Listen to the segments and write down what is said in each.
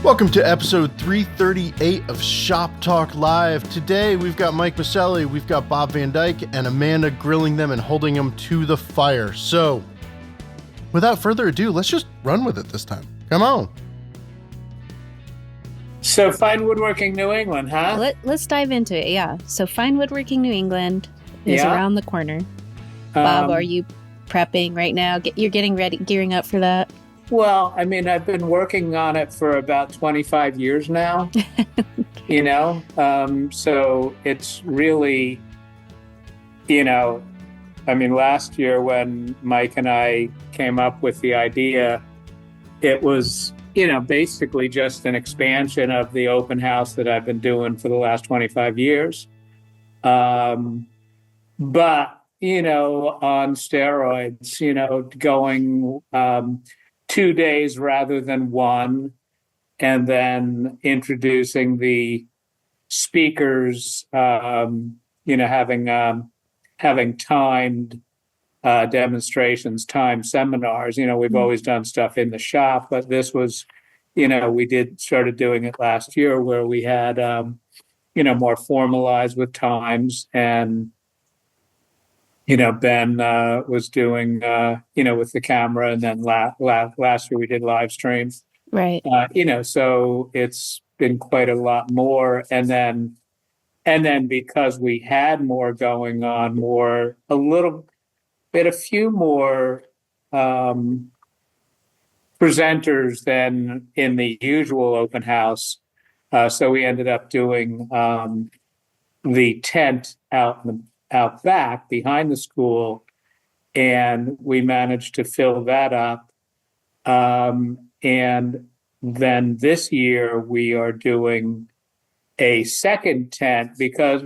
Welcome to episode 338 of Shop Talk Live. Today we've got Mike Mascellii, we've got Bob Van Dyke, and Amanda grilling them and holding them to the fire. So, without further ado, let's just run with it this time. Come on. So, Fine Woodworking New England, huh? Let's dive into it, yeah. So, Fine Woodworking New England is around the corner. Bob, are you prepping right now? You're getting ready, gearing up for that? Well, I mean, I've been working on it for about 25 years now, you know? So it's really, you know, I mean, last year when Mike and I came up with the idea, it was, you know, basically just an expansion of the open house that I've been doing for the last 25 years. But, you know, on steroids, you know, going 2 days rather than one, and then introducing the speakers, you know, having timed demonstrations, timed seminars. You know, we've always done stuff in the shop, but this was, you know, started doing it last year where we had, you know, more formalized with times. And you know, Ben was doing, you know, with the camera, and then last year we did live streams. Right. You know, so it's been quite a lot more. And then because we had more going on, a few more presenters than in the usual open house. So we ended up doing the tent out back behind the school, and we managed to fill that up. And then this year we are doing a second tent because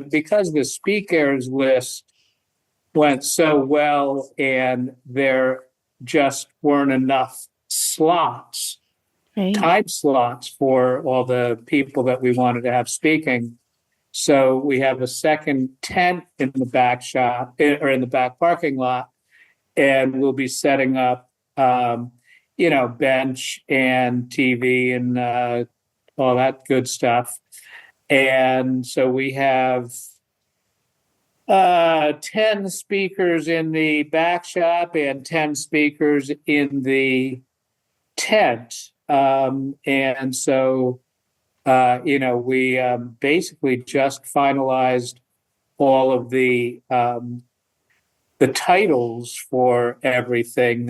the speakers list went so well and there just weren't enough slots, time slots for all the people that we wanted to have speaking. So we have a second tent in the back shop or in the back parking lot, and we'll be setting up, you know, bench and TV and all that good stuff. And so we have 10 speakers in the back shop and 10 speakers in the tent. And so you know, we basically just finalized all of the titles for everything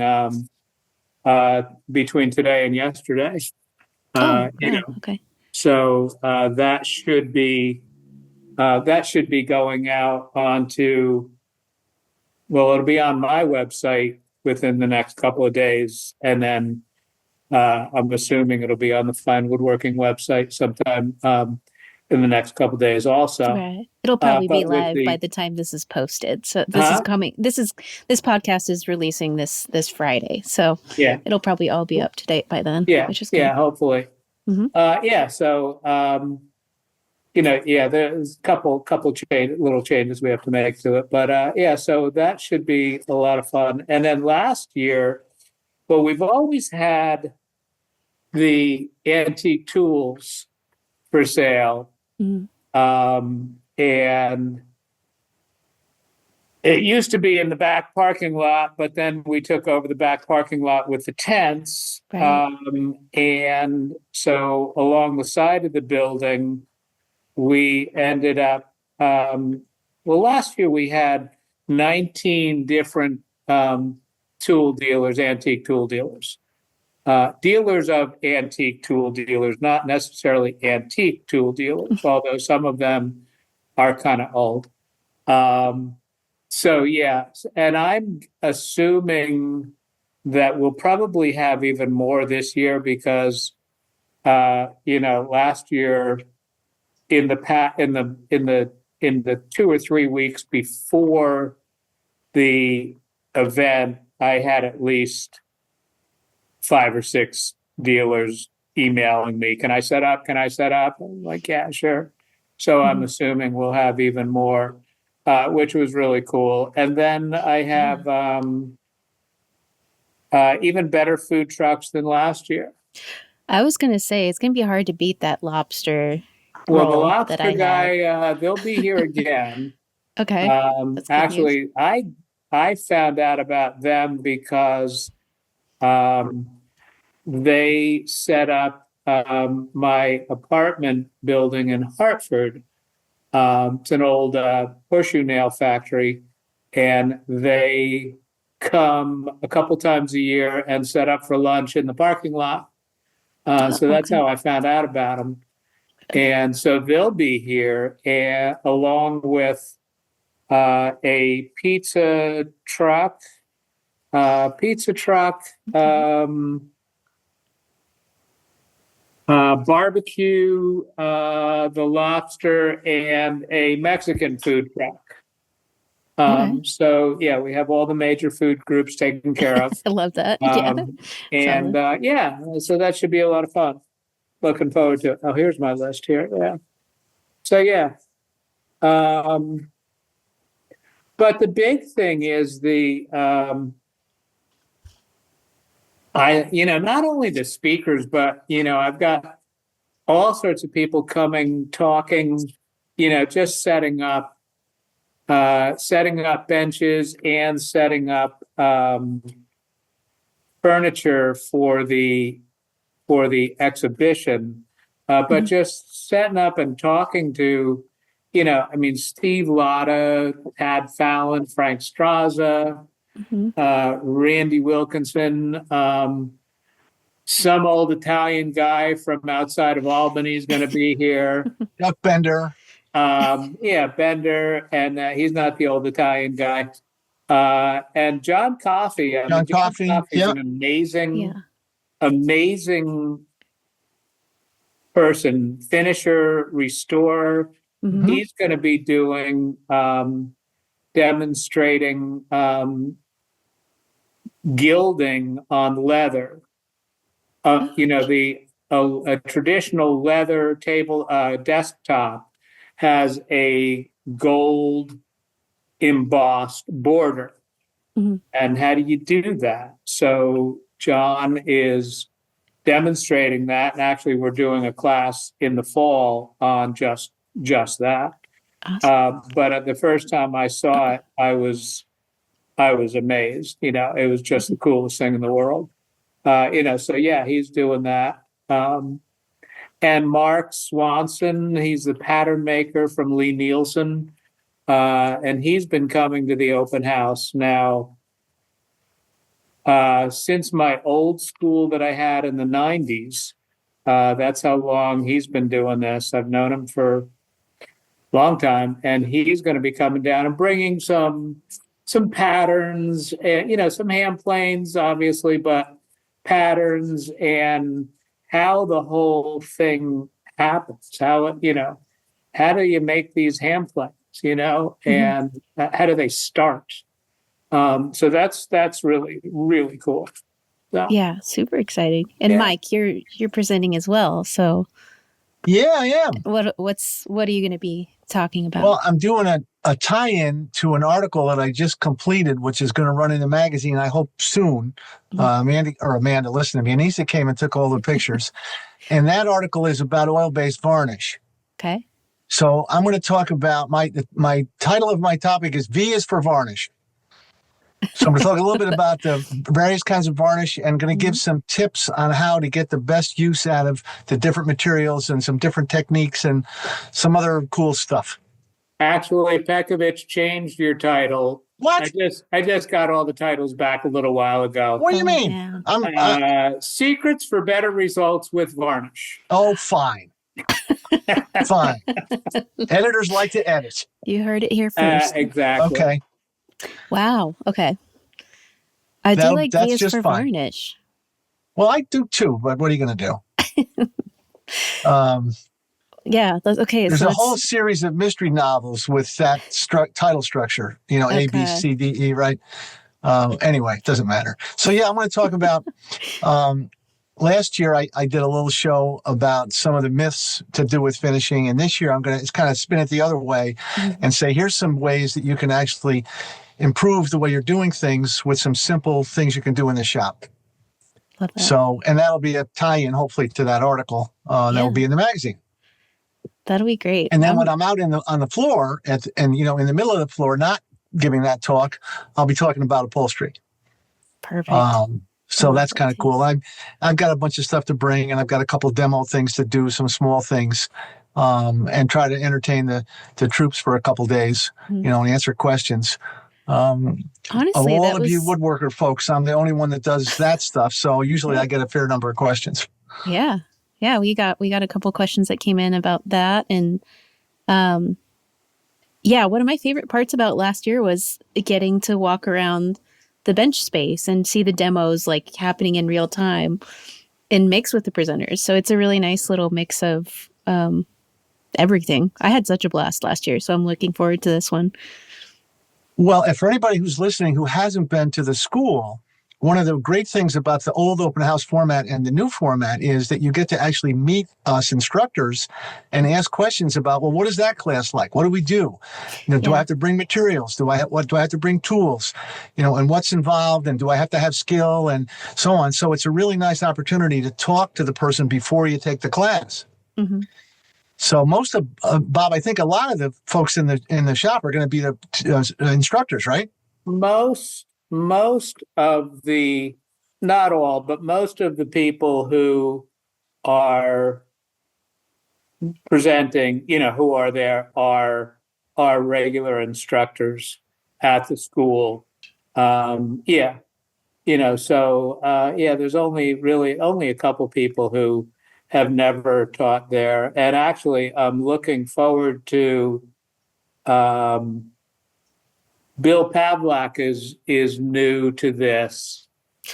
between today and yesterday. You know, okay. So that should be going out onto. Well, it'll be on my website within the next couple of days, and then. I'm assuming it'll be on the Fine Woodworking website sometime in the next couple of days also. Right. It'll probably be live by the time this is posted. So this is coming. This podcast is releasing this Friday. So yeah, it'll probably all be up to date by then. Yeah, which is good. Yeah, hopefully. Mm-hmm. Yeah. So you know, yeah, there's a couple little changes we have to make to it, but yeah, so that should be a lot of fun. And then last year, well, we've always had the antique tools for sale. Mm-hmm. And it used to be in the back parking lot, but then we took over the back parking lot with the tents. Right. And so along the side of the building, we ended up, well, last year we had 19 different tool dealers, antique tool dealers. Dealers of antique tool dealers, not necessarily antique tool dealers, although some of them are kind of old. So, yeah, and I'm assuming that we'll probably have even more this year because, you know, last year in the 2 or 3 weeks before the event, I had at least 5 or 6 dealers emailing me, can I set up? I'm like, yeah, sure. So I'm assuming we'll have even more, which was really cool. And then I have even better food trucks than last year. I was going to say, it's going to be hard to beat that lobster Well, the roll that lobster I had. guy, they'll be here again. Okay, that's good news. Actually, I found out about them because they set up my apartment building in Hartford. It's an old horseshoe nail factory, and they come a couple times a year and set up for lunch in the parking lot. So that's Okay. how I found out about them. And so they'll be here, and along with a pizza truck, barbecue, the lobster, and a Mexican food truck. Okay. So yeah, we have all the major food groups taken care of. I love that. Yeah. And yeah, so that should be a lot of fun. Looking forward to it. Oh, here's my list here. Yeah. So yeah. But the big thing is not only the speakers, but I've got all sorts of people coming, talking, just setting up benches and setting up furniture for the exhibition, but just setting up and talking to, Steve Latta, Tad Fallon, Frank Straza, Randy Wilkinson, some old Italian guy from outside of Albany is going to be here. Duck Bender. Bender, and he's not the old Italian guy. And John Coffey. John Coffey, is an amazing person, finisher, restorer. He's going to be doing, demonstrating gilding on leather. A traditional leather table desktop has a gold embossed border. And how do you do that? So John is demonstrating that, and actually we're doing a class in the fall on just that. Awesome. But the first time I saw it, I was amazed. It was just the coolest thing in the world. So yeah, he's doing that. And Mark Swanson, he's the pattern maker from Lee Nielsen. And he's been coming to the open house now since my old school that I had in the 90s. That's how long he's been doing this. I've known him for a long time, and he's going to be coming down and bringing some patterns, and, some hand planes, obviously, but patterns and how the whole thing happens. How do you make these hand planes? And how do they start? So that's really, really cool. So, yeah, super exciting. And Mike, you're presenting as well. So yeah, I am. What are you going to be talking about? Well, I'm doing a tie-in to an article that I just completed, which is going to run in the magazine, I hope soon. Amanda, listen to me. Anissa came and took all the pictures. And that article is about oil-based varnish. Okay. So I'm going to talk about my title of my topic is V is for varnish. So I'm going to talk a little bit about the various kinds of varnish and going to give some tips on how to get the best use out of the different materials and some different techniques and some other cool stuff. Actually, Pekovich changed your title. What? I just got all the titles back a little while ago. What do you mean? Secrets for better results with varnish. Oh, fine. Fine. Editors like to edit. You heard it here first. Exactly. Okay. Wow. Okay. I do like V is for varnish. Well, I do too, but what are you going to do? Yeah. Okay. There's a whole series of mystery novels with that title structure, A, B, C, D, E, right? Anyway, it doesn't matter. So yeah, I want to talk about, last year I did a little show about some of the myths to do with finishing. And this year I'm going to kind of spin it the other way and say, here's some ways that you can actually improve the way you're doing things with some simple things you can do in the shop. Love that. So, and that'll be a tie-in, hopefully, to that article that will be in the magazine. That'll be great. And then when I'm out on the floor in the middle of the floor, not giving that talk, I'll be talking about upholstery. Perfect. So that's kind of cool. I've got a bunch of stuff to bring, and I've got a couple of demo things to do, some small things, and try to entertain the troops for a couple of days, and answer questions. Honestly, of all of you woodworker folks, I'm the only one that does that stuff. So usually I get a fair number of questions. Yeah. Yeah. We got a couple of questions that came in about that. And, one of my favorite parts about last year was getting to walk around the bench space and see the demos like happening in real time and mix with the presenters. So it's a really nice little mix of, everything. I had such a blast last year. So I'm looking forward to this one. Well, if for anybody who's listening who hasn't been to the school, one of the great things about the old open house format and the new format is that you get to actually meet us instructors and ask questions about, well, what is that class like? What do we do? Do I have to bring materials? Do I have to bring tools? And what's involved? And do I have to have skill and so on? So it's a really nice opportunity to talk to the person before you take the class. Mm-hmm. So most of Bob, I think a lot of the folks in the shop are going to be the instructors, right? Most of the, not all, but most of the people who are presenting, who are there are regular instructors at the school. There's only a couple people who have never taught there. And actually, I'm looking forward to Bill Pavlak is new to this.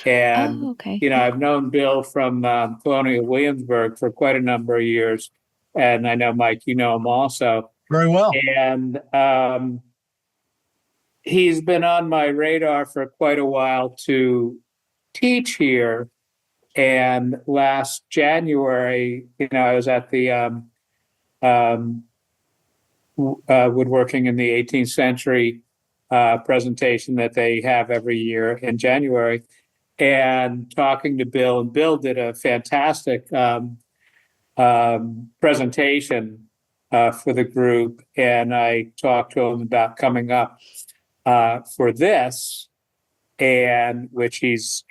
And, I've known Bill from Colonial Williamsburg for quite a number of years. And I know, Mike, you know him also. Very well. And he's been on my radar for quite a while to teach here. And last January, I was at the Woodworking in the 18th Century presentation that they have every year in January, and talking to Bill. And Bill did a fantastic presentation for the group. And I talked to him about coming up for this, and which he's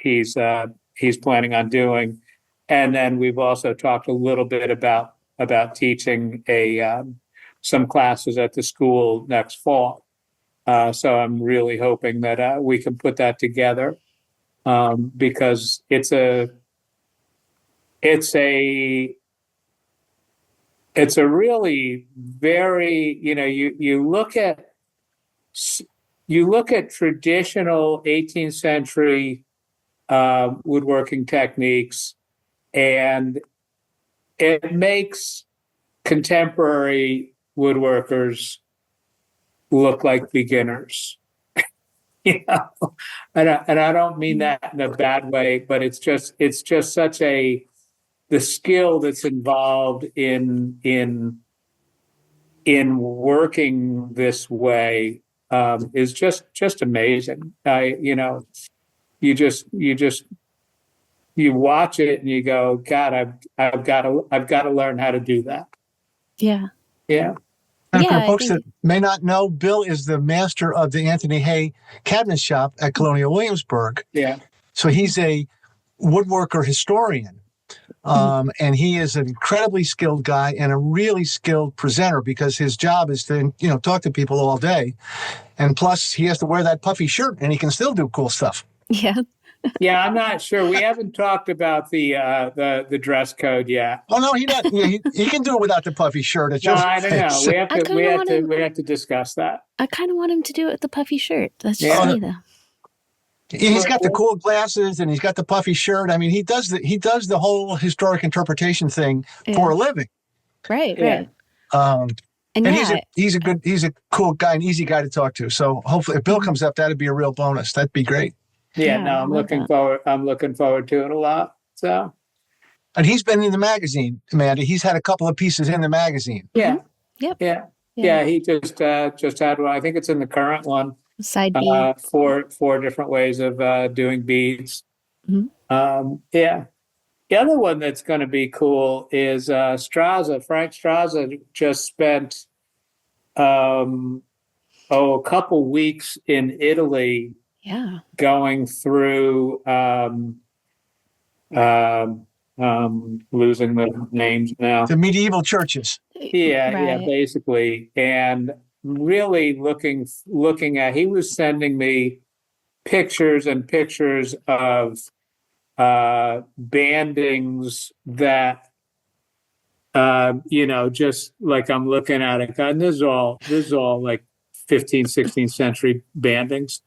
planning on doing. And then we've also talked a little bit about teaching some classes at the school next fall. So I'm really hoping that we can put that together, because it's a really very, you look at traditional 18th century woodworking techniques, and it makes contemporary woodworkers look like beginners. And I don't mean that in a bad way, but it's just such the skill that's involved in working this way is just amazing. You watch it and you go, God, I've got to learn how to do that. Yeah. Yeah. And for folks that may not know, Bill is the master of the Anthony Hay cabinet shop at Colonial Williamsburg. Yeah. So he's a woodworker historian. And he is an incredibly skilled guy and a really skilled presenter, because his job is to, talk to people all day. And plus he has to wear that puffy shirt and he can still do cool stuff. Yeah. Yeah, I'm not sure. We haven't talked about the dress code yet. Oh no, he can do it without the puffy shirt. It's just, I don't know. We have to discuss that. I kind of want him to do it with the puffy shirt. That's just me, though. He's got the cool glasses and he's got the puffy shirt. I mean, he does the whole historic interpretation thing for a living. Right. Right. And he's a cool guy, an easy guy to talk to. So hopefully, if Bill comes up, that'd be a real bonus. That'd be great. Yeah, no, I'm looking forward to it a lot. So, and he's been in the magazine, Amanda. He's had a couple of pieces in the magazine. Yeah. Yep. Yeah. He just had one. I think it's in the current one. Side B. Four different ways of doing beads. Yeah. The other one that's going to be cool is Straza. Frank Straza just spent a couple weeks in Italy Yeah. going through losing the names now. The medieval churches. Yeah, Right. basically. And really looking at, he was sending me pictures and pictures of bandings that just like I'm looking at it, and this is all like 15th, 16th century bandings.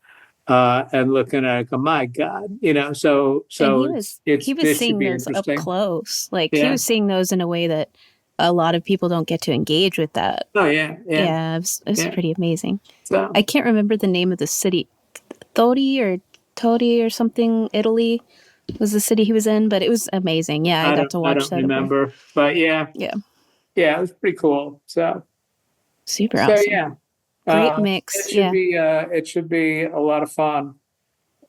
And looking at it, oh my God, And so he was this should seeing be those up interesting. close. Like he Yeah. was seeing those in a way that a lot of people don't get to engage with that. Oh yeah. Yeah, it was Yeah. pretty amazing. So I can't remember the name of the city. Todi or something, Italy was the city he was in, but it was amazing. Yeah, I got to I watch don't that over. remember, but yeah, Yeah, it was pretty cool. super awesome. Yeah, Great mix. it should be a lot of fun.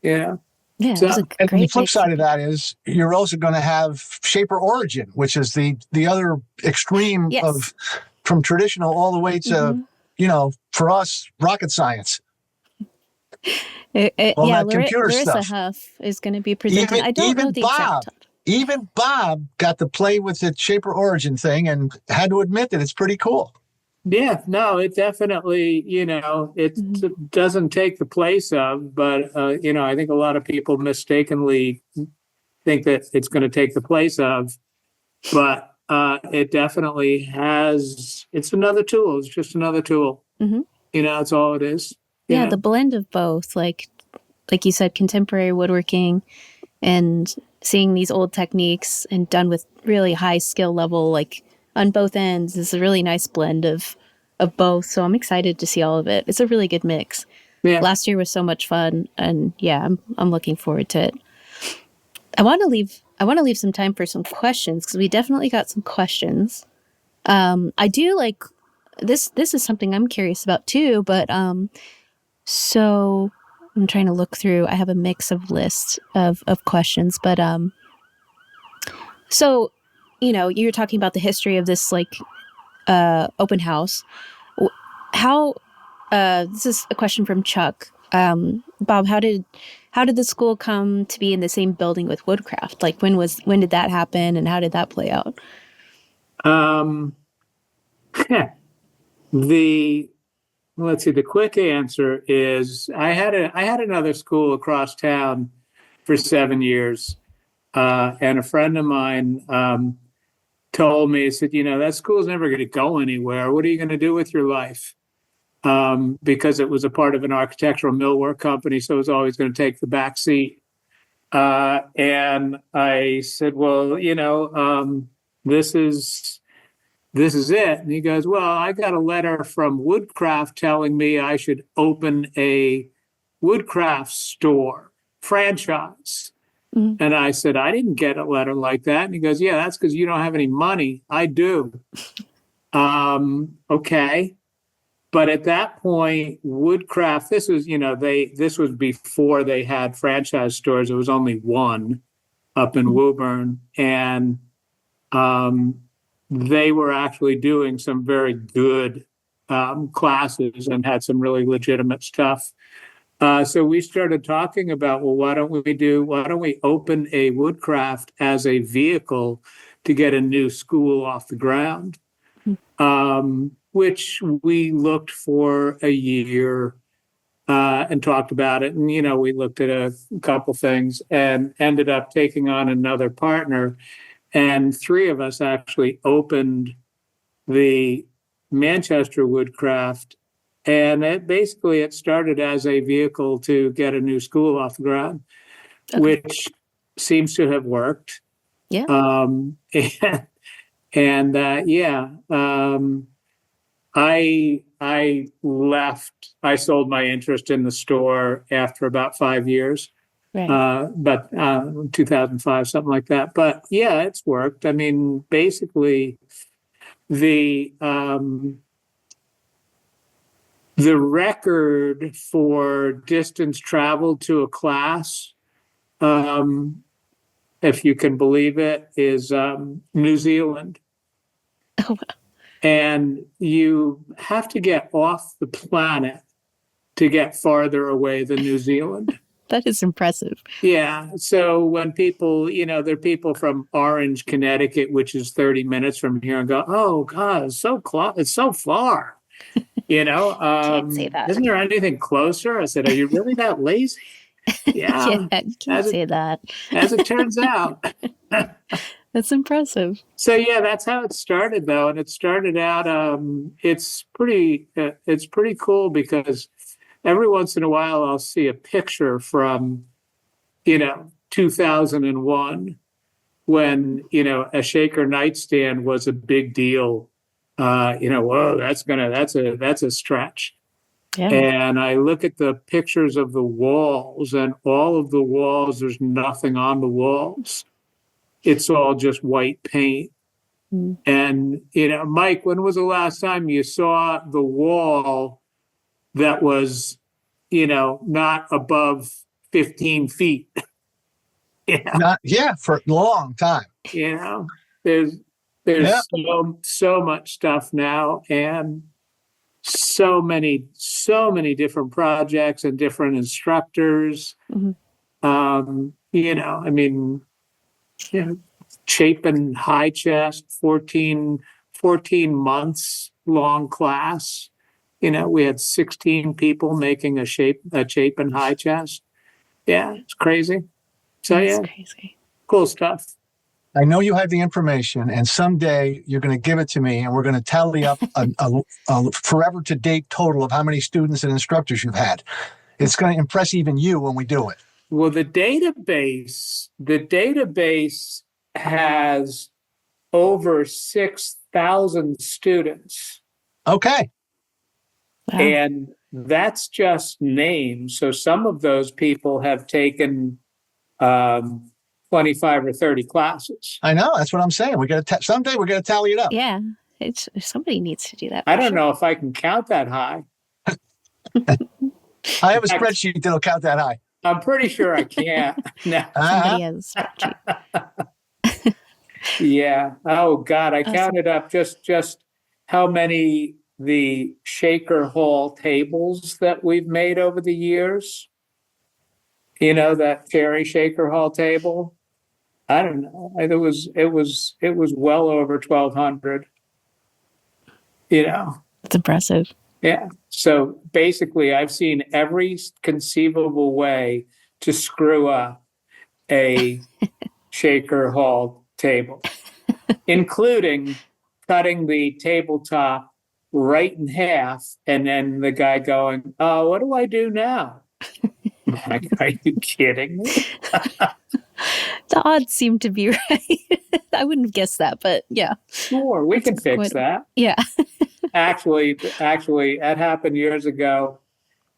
Yeah. Yeah, it So was a And the great flip mix. side of that is you're also going to have Shaper Origin, which is the other extreme Yes. of from traditional all the way to, for us, rocket science. All that computer Larissa stuff. Huff is going to be presenting. I don't know the exact time. Even Bob got to play with the Shaper Origin thing and had to admit that it's pretty cool. Yeah, no, it definitely, it doesn't take the place of, but, I think a lot of people mistakenly think that it's going to take the place of, but it definitely has, it's another tool. It's just another tool. Mm-hmm. That's all it is. Yeah, the blend of both, like you said, contemporary woodworking and seeing these old techniques and done with really high skill level, like on both ends, is a really nice blend of both. So I'm excited to see all of it. It's a really good mix. Yeah. Last year was so much fun, and yeah, I'm looking forward to it. I want to leave some time for some questions because we definitely got some questions. I do like this. This is something I'm curious about too, but so I'm trying to look through. I have a mix of lists of questions, but so you're talking about the history of this like open house. How this is a question from Chuck. Bob, how did the school come to be in the same building with Woodcraft? Like when did that happen, and how did that play out? Let's see. The quick answer is I had another school across town for 7 years, and a friend of mine told me, he said, that school's never going to go anywhere. What are you going to do with your life? Because it was a part of an architectural millwork company, so it was always going to take the back seat. And I said, well, this is it. And he goes, well, I got a letter from Woodcraft telling me I should open a Woodcraft store franchise. Mm-hmm. And I said, I didn't get a letter like that. And he goes, yeah, that's because you don't have any money. I do. Okay. But at that point, Woodcraft, this was before they had franchise stores. There was only one up in Woburn. And they were actually doing some very good classes and had some really legitimate stuff. So we started talking about, well, why don't we open a Woodcraft as a vehicle to get a new school off the ground? Which we looked for a year and talked about it. And, we looked at a couple things and ended up taking on another partner. And three of us actually opened the Manchester Woodcraft. And it started as a vehicle to get a new school off the ground, which seems to have worked. Yeah. I left. I sold my interest in the store after about 5 years, right. But 2005, something like that. But yeah, it's worked. I mean, basically, the record for distance traveled to a class if you can believe it, is New Zealand. Oh, wow. And you have to get off the planet to get farther away than New Zealand. That is impressive. Yeah. So when people, there are people from Orange, Connecticut, which is 30 minutes from here, and go, oh, God, it's so close. It's so far. Can't say that. Isn't there anything closer? I said, are you really that lazy? Yeah. Yeah, you can't say that. As it turns out. That's impressive. So yeah, that's how it started though. And it started out, it's pretty cool because every once in a while I'll see a picture from, 2001 when, a shaker nightstand was a big deal. Whoa, that's a stretch. Yeah. And I look at the pictures of the walls, and all of the walls, there's nothing on the walls. It's all just white paint. Mm. And, Mike, when was the last time you saw the wall that was, not above 15 feet? For a long time. There's so much stuff now, and so many different projects and different instructors. Mm-hmm. Chapin high chest, 14 months long class. We had 16 people making a Chapin high chest. Yeah, it's crazy. So That's crazy. Cool stuff. I know you have the information, and someday you're going to give it to me, and we're going to tally up a forever to date total of how many students and instructors you've had. It's going to impress even you when we do it. Well, the database has over 6,000 students. Okay. Wow. And that's just names. So some of those people have taken 25 or 30 classes. I know. That's what I'm saying. Someday we're going to tally it up. Yeah. Somebody needs to do that. I don't know if I can count that high. I have a spreadsheet that'll count that high. I'm pretty sure I can't. No. Somebody has a spreadsheet. Yeah. Oh God, I counted up just how many the shaker hall tables that we've made over the years. That cherry shaker hall table. I don't know. It was well over 1,200. It's impressive. Yeah. So basically, I've seen every conceivable way to screw up a shaker hall table, including cutting the tabletop right in half, and then the guy going, "Oh, what do I do now?" Like, are you kidding me? The odds seem to be right. I wouldn't have guessed that, but yeah. Sure, we can fix that. Yeah. Actually, that happened years ago.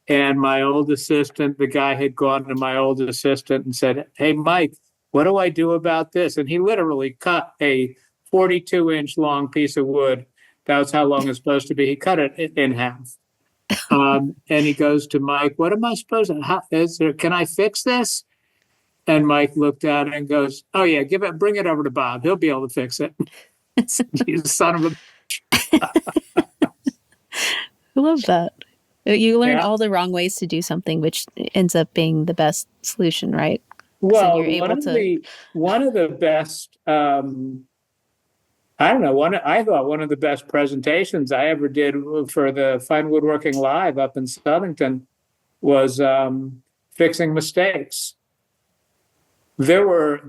And my old assistant, the guy had gone to my old assistant and said, "Hey, Mike, what do I do about this?" And he literally cut a 42-inch long piece of wood. That was how long it's supposed to be. He cut it in half. And he goes to Mike, "What am I supposed to, can I fix this?" And Mike looked at it and goes, "Oh yeah, bring it over to Bob. He'll be able to fix it." You son of a. I love that. You learn all the wrong ways to do something, which ends up being the best solution, right? Well, one of the best, I don't know, I thought one of the best presentations I ever did for the Fine Woodworking Live up in Southington was fixing mistakes. There were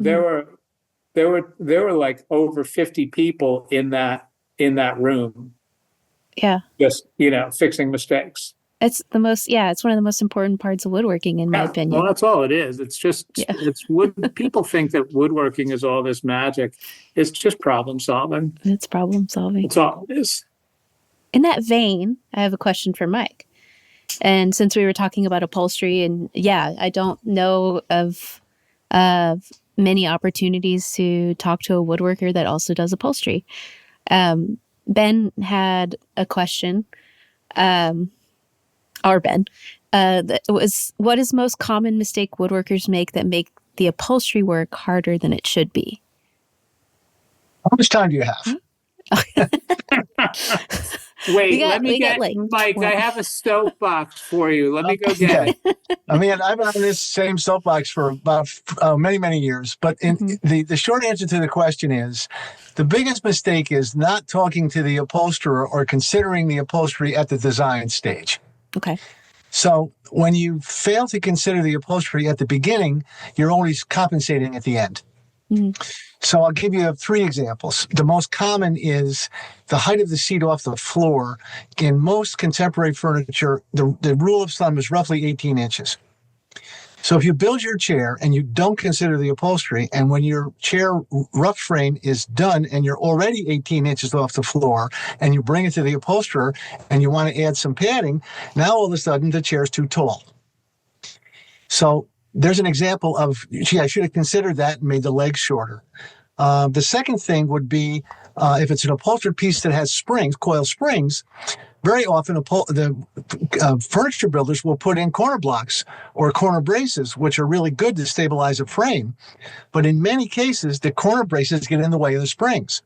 like over 50 people in that room. Yeah. Just, fixing mistakes. It's one of the most important parts of woodworking, in my opinion. Well, that's all it is. It's just, it's wood. People think that woodworking is all this magic. It's just problem solving. It's problem solving. That's all it is. In that vein, I have a question for Mike. And since we were talking about upholstery, and I don't know of many opportunities to talk to a woodworker that also does upholstery. Ben had a question. That was, what is most common mistake woodworkers make that make the upholstery work harder than it should be? How much time do you have? Wait, let me we got get like Mike. 20. I have a soapbox for you. Let me go get it. I mean, I've been on this same soapbox for about many, many years. But the short answer to the question is, the biggest mistake is not talking to the upholsterer or considering the upholstery at the design stage. Okay. So when you fail to consider the upholstery at the beginning, you're always compensating at the end. So I'll give you 3 examples. The most common is the height of the seat off the floor. In most contemporary furniture, the rule of thumb is roughly 18 inches. So if you build your chair and you don't consider the upholstery, and when your chair rough frame is done and you're already 18 inches off the floor, and you bring it to the upholsterer and you want to add some padding, now all of a sudden the chair's too tall. So there's an example of, gee, I should have considered that and made the legs shorter. The second thing would be, if it's an upholstered piece that has springs, coil springs, very often the furniture builders will put in corner blocks or corner braces, which are really good to stabilize a frame. But in many cases, the corner braces get in the way of the springs.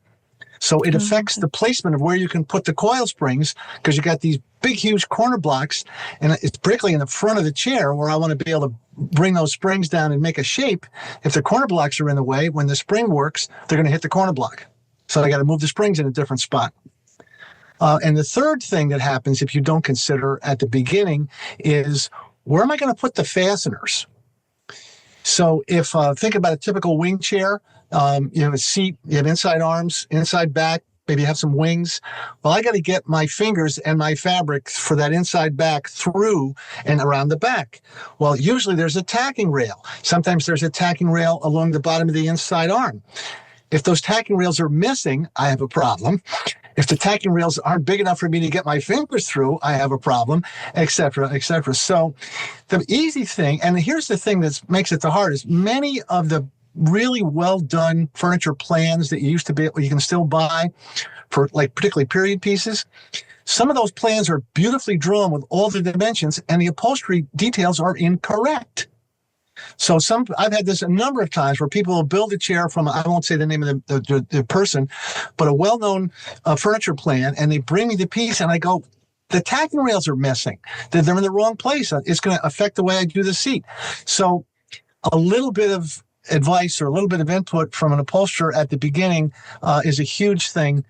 So it affects the placement of where you can put the coil springs, because you got these big, huge corner blocks, and it's particularly in the front of the chair where I want to be able to bring those springs down and make a shape. If the corner blocks are in the way, when the spring works, they're going to hit the corner block. So I got to move the springs in a different spot. And the third thing that happens if you don't consider at the beginning is, where am I going to put the fasteners? So if think about a typical wing chair, you have a seat, you have inside arms, inside back, maybe you have some wings. Well, I got to get my fingers and my fabric for that inside back through and around the back. Well, usually there's a tacking rail. Sometimes there's a tacking rail along the bottom of the inside arm. If those tacking rails are missing, I have a problem. If the tacking rails aren't big enough for me to get my fingers through, I have a problem, et cetera, et cetera. So the easy thing, and here's the thing that makes it the hardest, many of the really well done furniture plans that you used to be able, you can still buy for like particularly period pieces, some of those plans are beautifully drawn with all the dimensions, and the upholstery details are incorrect. So I've had this a number of times where people will build a chair from, I won't say the name of the person, but a well-known furniture plan, and they bring me the piece, and I go, the tacking rails are missing. They're in the wrong place. It's going to affect the way I do the seat. So a little bit of advice or a little bit of input from an upholsterer at the beginning is a huge thing,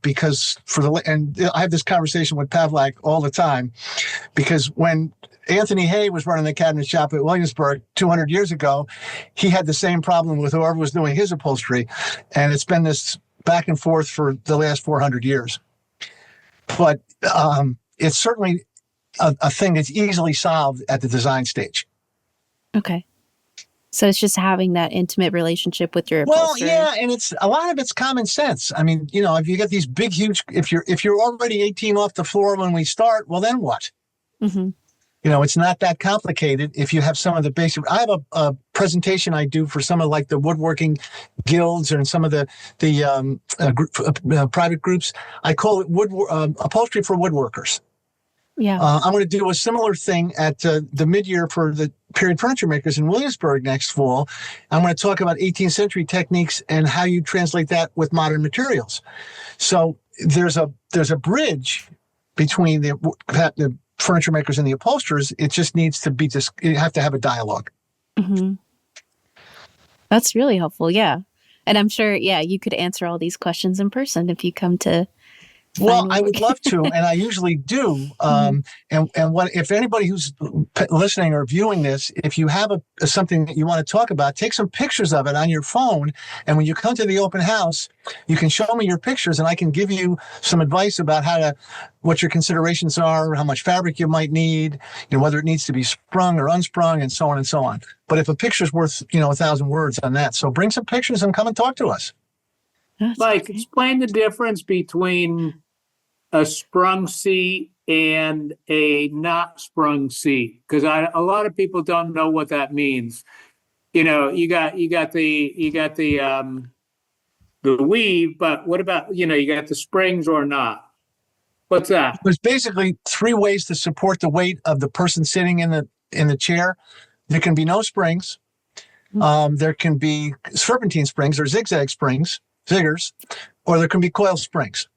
because and I have this conversation with Pavlak all the time, because when Anthony Hay was running the cabinet shop at Williamsburg 200 years ago, he had the same problem with whoever was doing his upholstery. And it's been this back and forth for the last 400 years. But it's certainly a thing that's easily solved at the design stage. Okay. So it's just having that intimate relationship with your upholsterer. Well, yeah, and it's a lot of it's common sense. I mean, if you get these big, huge, if you're already 18 off the floor when we start, well, then what? Mm-hmm. It's not that complicated. If you have some of the basic, I have a presentation I do for some of like the woodworking guilds and some of the private groups. I call it upholstery for woodworkers. Yeah. I'm going to do a similar thing at the mid-year for the period furniture makers in Williamsburg next fall. I'm going to talk about 18th century techniques and how you translate that with modern materials. So there's a bridge between the furniture makers and the upholsterers. It just needs to be you have to have a dialogue. Mm-hmm. That's really helpful. Yeah. And I'm sure, you could answer all these questions in person if you come to. Well, I would love to, and I usually do. And if anybody who's listening or viewing this, if you have something that you want to talk about, take some pictures of it on your phone. And when you come to the open house, you can show me your pictures, and I can give you some advice about what your considerations are, how much fabric you might need, whether it needs to be sprung or unsprung, and so on and so on. But if a picture's worth, 1,000 words on that, so bring some pictures and come and talk to us. Mike, explain the difference between a sprung seat and a not sprung seat, because a lot of people don't know what that means. You got the weave, but what about you got the springs or not? What's that? There's basically 3 ways to support the weight of the person sitting in the chair. There can be no springs. There can be serpentine springs or zigzag springs, ziggers, or there can be coil springs.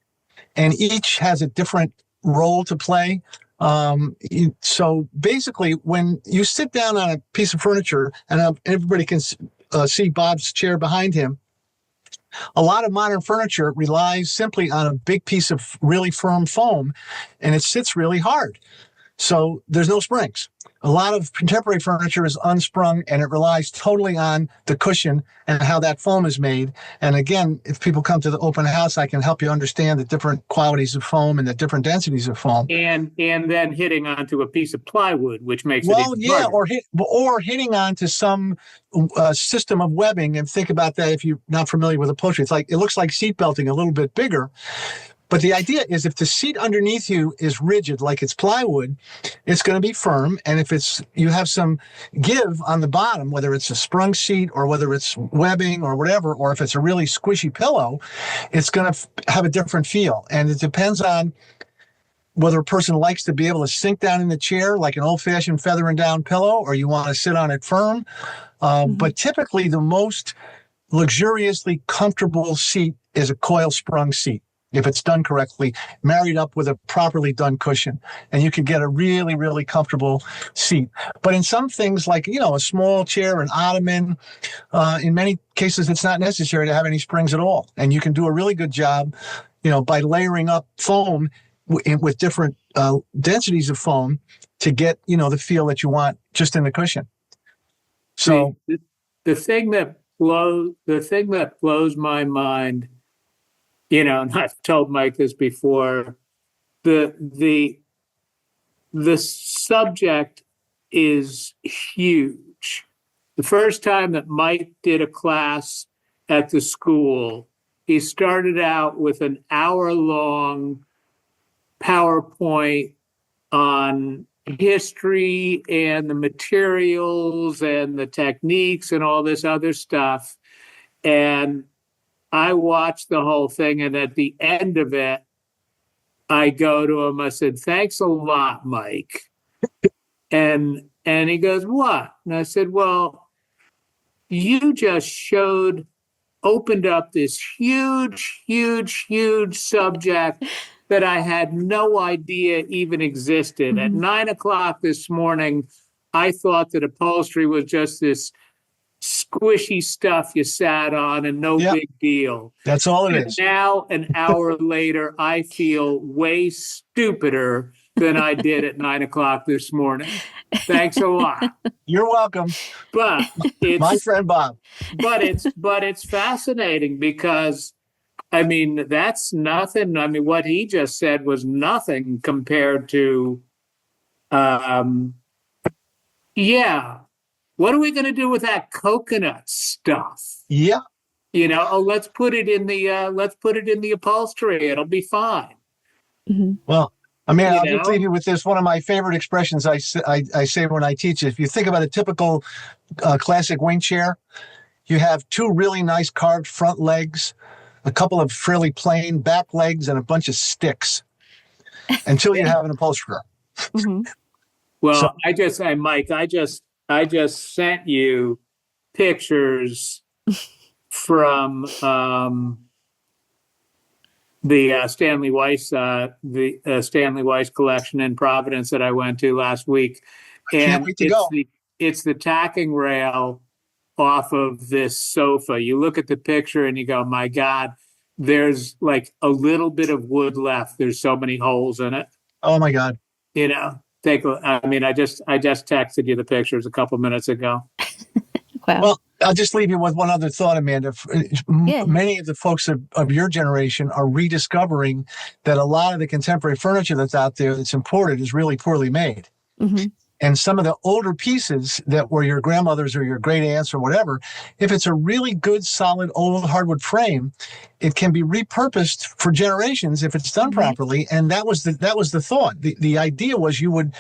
And each has a different role to play. So basically, when you sit down on a piece of furniture, and everybody can see Bob's chair behind him, a lot of modern furniture relies simply on a big piece of really firm foam, and it sits really hard. So there's no springs. A lot of contemporary furniture is unsprung, and it relies totally on the cushion and how that foam is made. And again, if people come to the open house, I can help you understand the different qualities of foam and the different densities of foam. And then hitting onto a piece of plywood, which makes it even harder. or hitting onto some system of webbing. And think about that if you're not familiar with upholstery. It looks like seat belting a little bit bigger. But the idea is if the seat underneath you is rigid, like it's plywood, it's going to be firm. And if you have some give on the bottom, whether it's a sprung seat or whether it's webbing or whatever, or if it's a really squishy pillow, it's going to have a different feel. And it depends on whether a person likes to be able to sink down in the chair like an old-fashioned feather and down pillow, or you want to sit on it firm. But typically the most luxuriously comfortable seat is a coil sprung seat, if it's done correctly, married up with a properly done cushion. And you can get a really, really comfortable seat. But in some things like, a small chair, an ottoman, in many cases, it's not necessary to have any springs at all. And you can do a really good job, by layering up foam with different densities of foam to get, the feel that you want just in the cushion. So the thing that blows my mind, and I've told Mike this before, the subject is huge. The first time that Mike did a class at the school, he started out with an hour-long PowerPoint on history and the materials and the techniques and all this other stuff. And I watched the whole thing, and at the end of it, I go to him, I said, "Thanks a lot, Mike." and he goes, "What?" And I said, "Well, you just opened up this huge, huge, huge subject that I had no idea even existed. At 9:00 this morning, I thought that upholstery was just this squishy stuff you sat on and no big deal. That's all it is. Now, an hour later, I feel way stupider than I did at 9:00 this morning. Thanks a lot. You're welcome. But it's my friend Bob. But it's fascinating because, that's nothing. What he just said was nothing compared to, what are we going to do with that coconut stuff? Yeah. Let's put it in the upholstery. It'll be fine. Mm-hmm. Well, I'll just leave you with this. One of my favorite expressions I say when I teach is, if you think about a typical classic wing chair, you have two really nice carved front legs, a couple of fairly plain back legs, and a bunch of sticks until you have an upholsterer. Mm-hmm. Well, Mike, I just sent you pictures from the Stanley Weiss collection in Providence that I went to last week, and can't wait to go. It's the tacking rail off of this sofa. You look at the picture and you go, "My God, there's like a little bit of wood left. There's so many holes in it." Oh my God! I just texted you the pictures a couple minutes ago. Wow. Well, I'll just leave you with one other thought, Amanda. Many of the folks of your generation are rediscovering that a lot of the contemporary furniture that's out there that's imported is really poorly made. Mm-hmm. And some of the older pieces that were your grandmother's or your great aunts or whatever, if it's a really good, solid, old hardwood frame, it can be repurposed for generations if it's done properly. And that was the thought. The idea was you would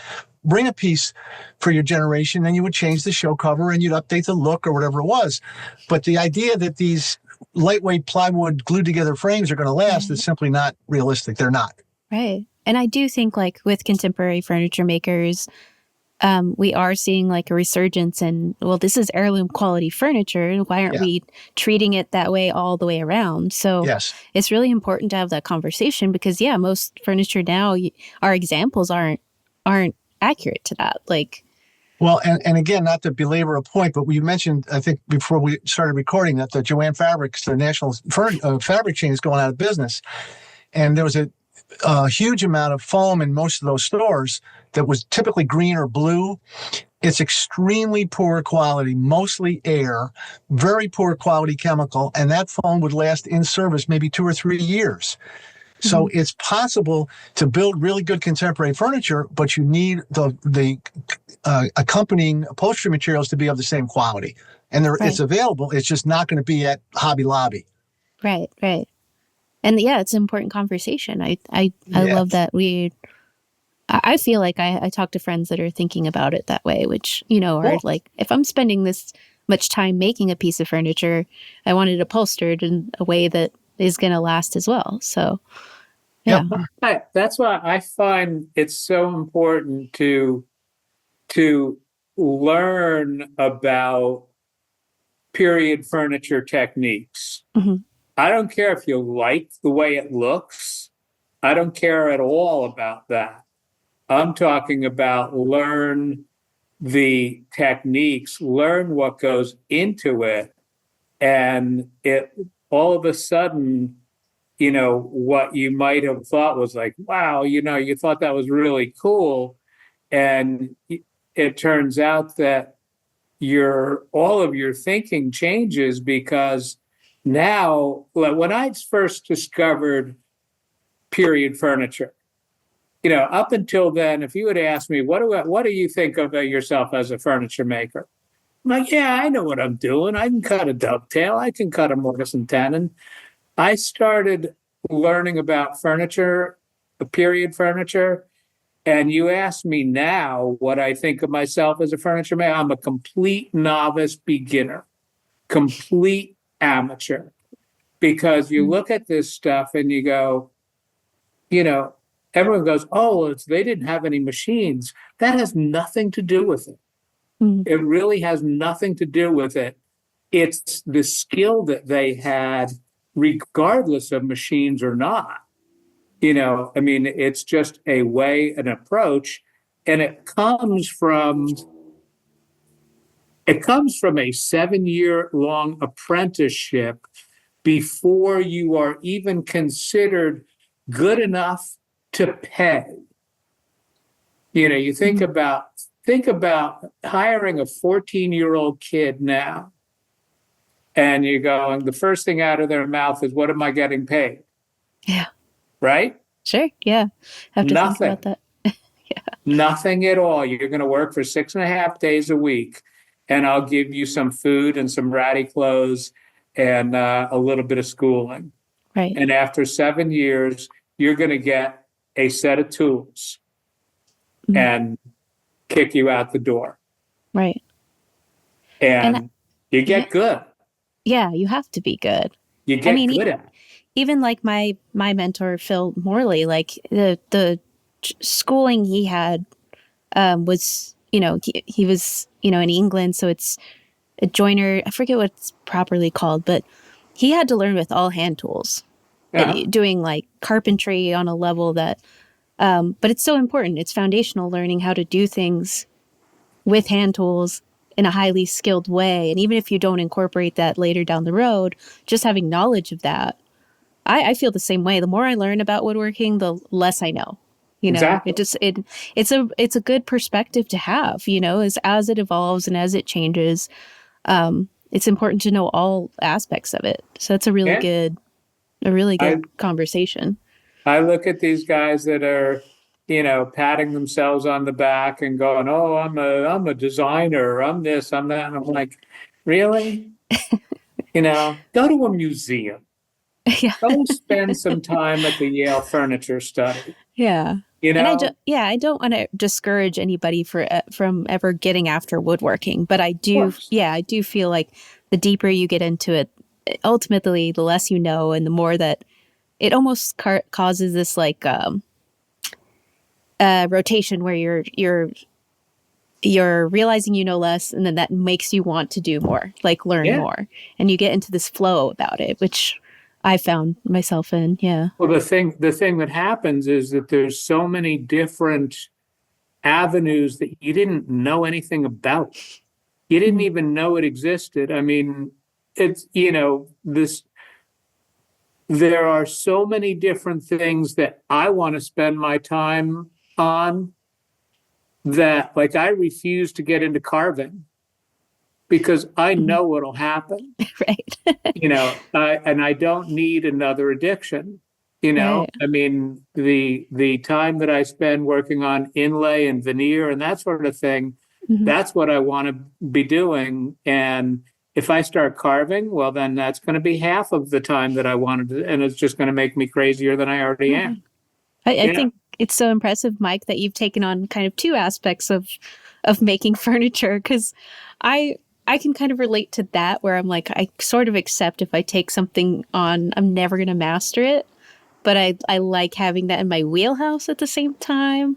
bring a piece for your generation, then you would change the show cover and you'd update the look or whatever it was. But the idea that these lightweight plywood glued together frames are going to last is simply not realistic. They're not. Right. And I do think, like, with contemporary furniture makers, we are seeing like a resurgence in, well, this is heirloom quality furniture. Why aren't we treating it that way all the way around? So it's really important to have that conversation because, most furniture now, our examples aren't accurate to that. Like, well, and again, not to belabor a point, but we mentioned, I think, before we started recording that the Joann Fabrics, the national fabric chain, is going out of business. And there was a huge amount of foam in most of those stores that was typically green or blue. It's extremely poor quality, mostly air, very poor quality chemical, and that foam would last in service maybe 2 or 3 years. So it's possible to build really good contemporary furniture, but you need the accompanying upholstery materials to be of the same quality. And it's available. It's just not going to be at Hobby Lobby. Right. And it's an important conversation. I love that I feel like I talk to friends that are thinking about it that way, which, are like, if I'm spending this much time making a piece of furniture, I want it upholstered in a way that is going to last as well. So, that's why I find it's so important to learn about period furniture techniques. I don't care if you like the way it looks. I don't care at all about that. I'm talking about learn the techniques, learn what goes into it, and it all of a sudden, what you might have thought was like, wow, you thought that was really cool, and it turns out that all of your thinking changes because now, when I first discovered period furniture, up until then, if you had asked me, what do you think of yourself as a furniture maker? I'm like, I know what I'm doing. I can cut a dovetail. I can cut a mortise and tenon. I started learning about furniture, period furniture, and you ask me now what I think of myself as a furniture maker. I'm a complete novice beginner, complete amateur, because you look at this stuff and you go, everyone goes, oh, they didn't have any machines. That has nothing to do with it. It really has nothing to do with it. It's the skill that they had, regardless of machines or not. It's just a way, an approach, and it comes from a 7-year-long apprenticeship before you are even considered good enough to pay. You think about hiring a 14-year-old kid now, and you're going, the first thing out of their mouth is, what am I getting paid? Yeah. Right? Sure. Yeah. Have to think about that. Nothing at all. You're going to work for 6.5 days a week, and I'll give you some food and some ratty clothes and a little bit of schooling. Right. And after 7 years, you're going to get a set of tools and kick you out the door. Right. And you get good. Yeah, you have to be good. You get good at it. Even like my mentor, Phil Morley, like the schooling he had was, he was, in England. So it's a joiner. I forget what it's properly called, but he had to learn with all hand tools, doing like carpentry on a level that, but it's so important. It's foundational learning how to do things with hand tools in a highly skilled way. And even if you don't incorporate that later down the road, just having knowledge of that, I feel the same way. The more I learn about woodworking, the less I know. Exactly. It's a good perspective to have, as it evolves and as it changes. It's important to know all aspects of it. So it's a really good conversation. I look at these guys that are, patting themselves on the back and going, "Oh, I'm a designer. I'm this. I'm that." And I'm like, really? Go to a museum. Yeah. Go spend some time at the Yale Furniture Study. Yeah. And I don't want to discourage anybody from ever getting after woodworking, but I do feel like the deeper you get into it, ultimately the less you know, and the more that it almost causes this like rotation where you're you're realizing you know less, and then that makes you want to do more, like learn more, and you get into this flow about it, which I found myself in. Yeah. Well, the thing that happens is that there's so many different avenues that you didn't know anything about. You didn't even know it existed. I mean, it's, there are so many different things that I want to spend my time on that, like, I refuse to get into carving because I know what'll happen. Right. And I don't need another addiction. Right. I mean, the time that I spend working on inlay and veneer and that sort of thing, that's what I want to be doing. And if I start carving, well, then that's going to be half of the time that I wanted to, and it's just going to make me crazier than I already am. I think it's so impressive, Mike, that you've taken on kind of two aspects of making furniture, because I can kind of relate to that, where I'm like, I sort of accept if I take something on, I'm never going to master it, but I like having that in my wheelhouse at the same time.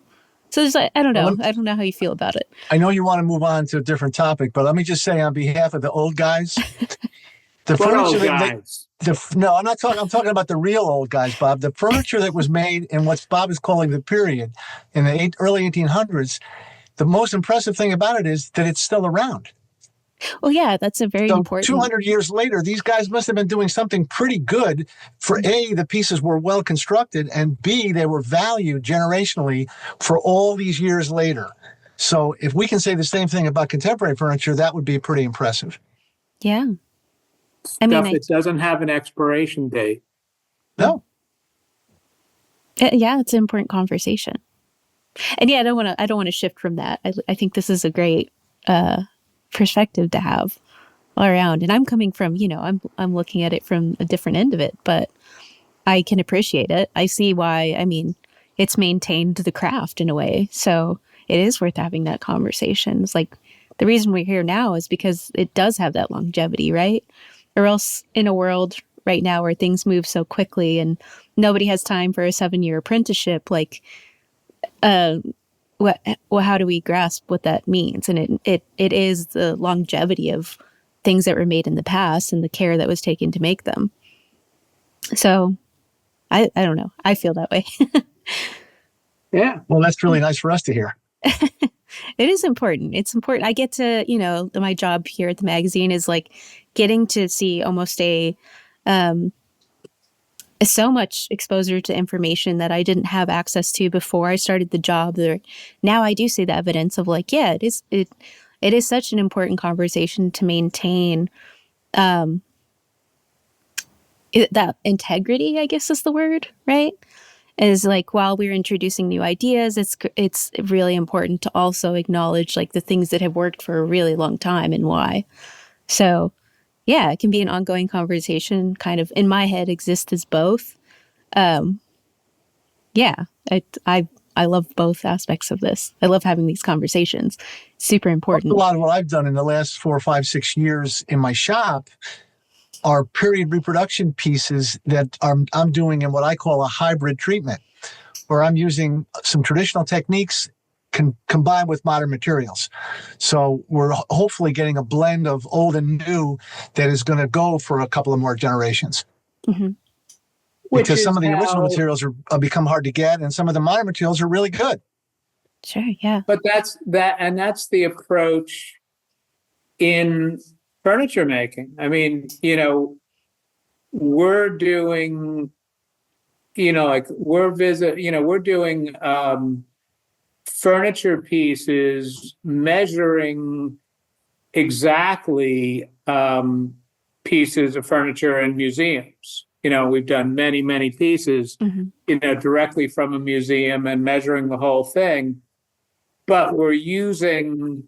So there's, I don't know. I don't know how you feel about it. I know you want to move on to a different topic, but let me just say on behalf of the old guys, the furniture no, I'm not talking. I'm talking about the real old guys, Bob. The furniture that was made in what Bob is calling the period in the early 1800s. The most impressive thing about it is that it's still around. Well, yeah, that's a very important. 200 years later, these guys must have been doing something pretty good. For A, the pieces were well constructed, and B, they were valued generationally for all these years later. So if we can say the same thing about contemporary furniture, that would be pretty impressive. Yeah. I mean, it doesn't have an expiration date. No. Yeah, it's an important conversation. And yeah, I don't want to shift from that. I think this is a great perspective to have all around. And I'm coming from, I'm looking at it from a different end of it, but I can appreciate it. I see why. I mean, it's maintained the craft in a way. So it is worth having that conversation. It's like the reason we're here now is because it does have that longevity, right? Or else in a world right now where things move so quickly and nobody has time for a 7-year apprenticeship, like, how do we grasp what that means? And it is the longevity of things that were made in the past and the care that was taken to make them. So I don't know. I feel that way. Yeah. Well, that's really nice for us to hear. It is important. It's important. I get to, my job here at the magazine is like getting to see almost so much exposure to information that I didn't have access to before I started the job. Now I do see the evidence of like, yeah, it is such an important conversation to maintain that integrity, I guess is the word, right? Is like, while we're introducing new ideas, it's really important to also acknowledge like the things that have worked for a really long time and why. So yeah, it can be an ongoing conversation, kind of in my head exists as both. Yeah, I love both aspects of this. I love having these conversations. Super important. A lot of what I've done in the last 4, 5, 6 years in my shop are period reproduction pieces that I'm doing in what I call a hybrid treatment, where I'm using some traditional techniques combined with modern materials. So we're hopefully getting a blend of old and new that is going to go for a couple of more generations. Mm-hmm. Because some of the original materials are become hard to get, and some of the modern materials are really good. Sure, yeah. But that's the approach in furniture making. I mean, we're doing, we're doing furniture pieces measuring exactly pieces of furniture in museums. We've done many, many pieces, directly from a museum and measuring the whole thing. But we're using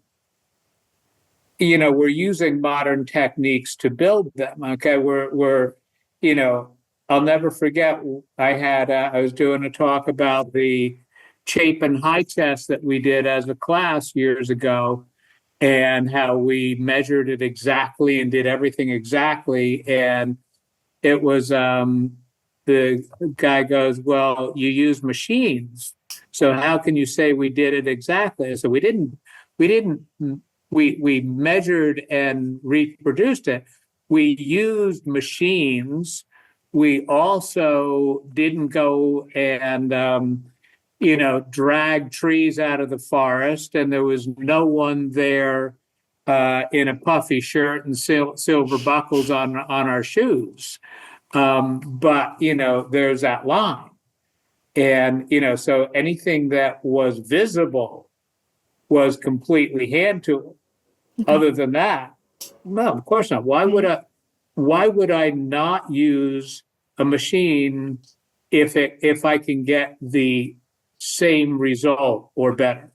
modern techniques to build them. Okay, we're I'll never forget. I was doing a talk about the Chapin high chest that we did as a class years ago, and how we measured it exactly and did everything exactly. And it was the guy goes, "Well, you use machines, so how can you say we did it exactly?" So we didn't we didn't, we measured and reproduced it. We used machines. We also didn't go and, drag trees out of the forest, and there was no one there in a puffy shirt and silver buckles on our shoes. But there's that line. And, so anything that was visible was completely hand tool. Other than that, no, of course not. Why would I not use a machine if I can get the same result or better?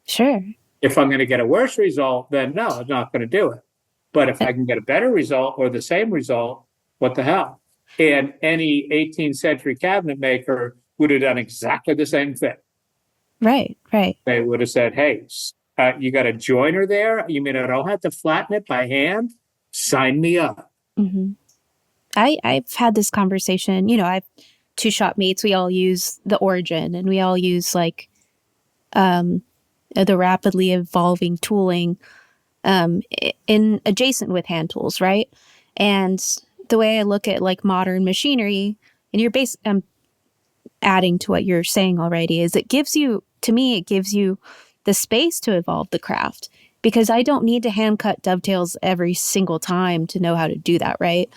Sure. If I'm going to get a worse result, then no, I'm not going to do it. But if I can get a better result or the same result, what the hell? And any 18th century cabinet maker would have done exactly the same thing. Right. They would have said, hey, you got a joiner there? You mean I don't have to flatten it by hand? Sign me up. Mm-hmm. I've had this conversation. I have two shopmates. We all use the Origin, and we all use the rapidly evolving tooling in adjacent with hand tools, right? And the way I look at modern machinery, and I'm adding to what you're saying already, is it gives you the space to evolve the craft, because I don't need to hand cut dovetails every single time to know how to do that, right?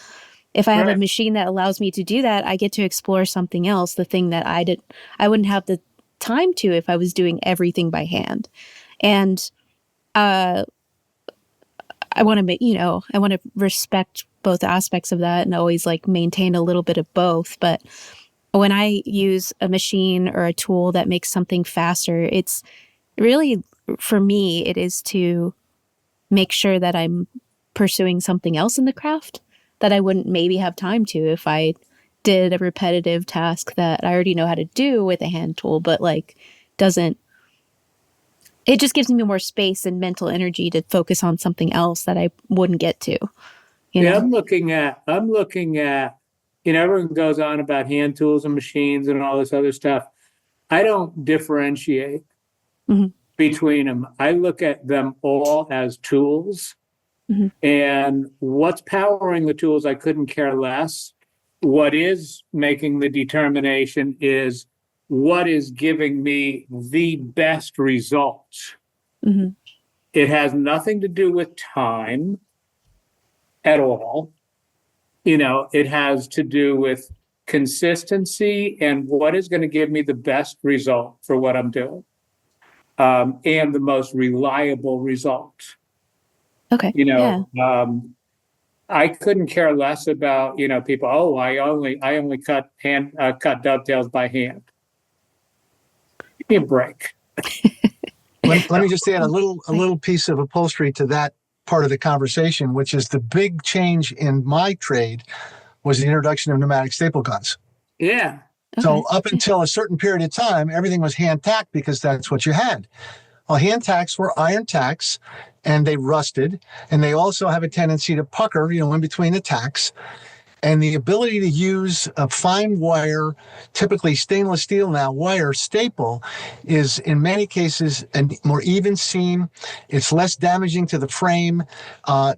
If I have a machine that allows me to do that, I get to explore something else, the thing that I wouldn't have the time to if I was doing everything by hand. And I want to respect both aspects of that and always maintain a little bit of both. But when I use a machine or a tool that makes something faster, it's really, for me, it is to make sure that I'm pursuing something else in the craft that I wouldn't maybe have time to if I did a repetitive task that I already know how to do with a hand tool, but it just gives me more space and mental energy to focus on something else that I wouldn't get to. I'm looking at, everyone goes on about hand tools and machines and all this other stuff. I don't differentiate between them. I look at them all as tools. Mm-hmm. And what's powering the tools, I couldn't care less. What is making the determination is what is giving me the best results. Mm-hmm. It has nothing to do with time at all. It has to do with consistency and what is going to give me the best result for what I'm doing, and the most reliable result. Okay. I couldn't care less about people. Oh, I only cut dovetails by hand. Give me a break. Let me just add a little piece of upholstery to that part of the conversation, which is the big change in my trade was the introduction of pneumatic staple guns. Yeah. So up until a certain period of time, everything was hand tacked because that's what you had. Well, hand tacks were iron tacks, and they rusted, and they also have a tendency to pucker, in between the tacks. And the ability to use a fine wire, typically stainless steel now, wire staple is in many cases a more even seam. It's less damaging to the frame.